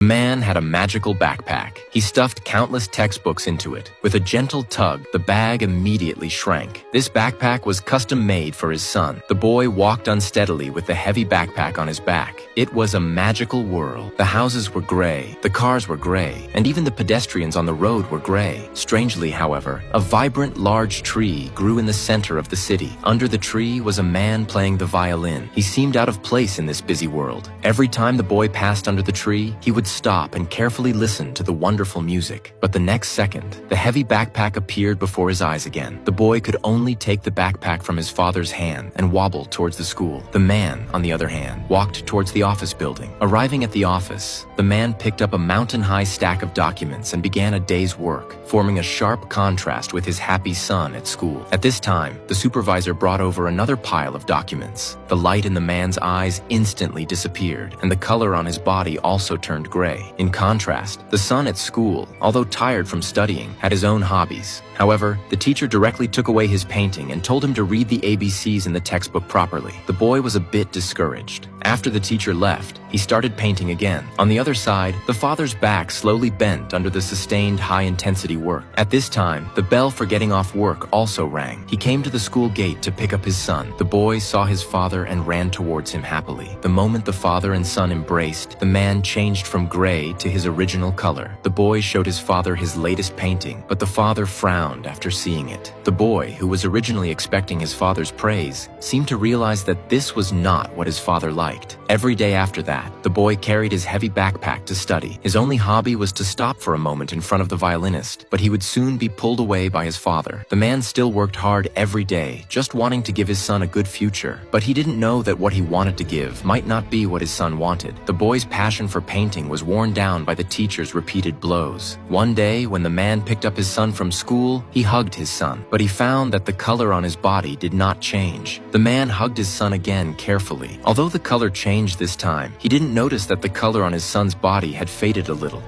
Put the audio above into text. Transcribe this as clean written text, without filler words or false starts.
The man had a magical backpack. He stuffed countless textbooks into it. With a gentle tug, the bag immediately shrank. This backpack was custom-made for his son. The boy walked unsteadily with the heavy backpack on his back. It was a magical world. The houses were gray, the cars were gray, and even the pedestrians on the road were gray. Strangely, however, a vibrant, large tree grew in the center of the city. Under the tree was a man playing the violin. He seemed out of place in this busy world. Every time the boy passed under the tree, he would stop and carefully listen to the wonderful music. But the next second, the heavy backpack appeared before his eyes again. The boy could only take the backpack from his father's hand and wobble towards the school. The man, on the other hand, walked towards the office building. Arriving at the office, the man picked up a mountain-high stack of documents and began a day's work, forming a sharp contrast with his happy son at school. At this time, the supervisor brought over another pile of documents. The light in the man's eyes instantly disappeared, and the color on his body also turned gray. In contrast, the son at school, although tired from studying, had his own hobbies. However, the teacher directly took away his painting and told him to read the ABCs in the textbook properly. The boy was a bit discouraged. After the teacher left, he started painting again. On the other side, the father's back slowly bent under the sustained high-intensity work. At this time, the bell for getting off work also rang. He came to the school gate to pick up his son. The boy saw his father and ran towards him happily. The moment the father and son embraced, the man changed from gray to his original color. The boy showed his father his latest painting, but the father frowned after seeing it. The boy, who was originally expecting his father's praise, seemed to realize that this was not what his father liked. Every day after that, the boy carried his heavy backpack to study. His only hobby was to stop for a moment in front of the violinist, but he would soon be pulled away by his father. The man still worked hard every day, just wanting to give his son a good future, but he didn't know that what he wanted to give might not be what his son wanted. The boy's passion for painting was worn down by the teacher's repeated blows. One day, when the man picked up his son from school, he hugged his son, but he found that the color on his body did not change. The man hugged his son again carefully. Although the color changed this time, he didn't notice that the color on his son's body had faded a little.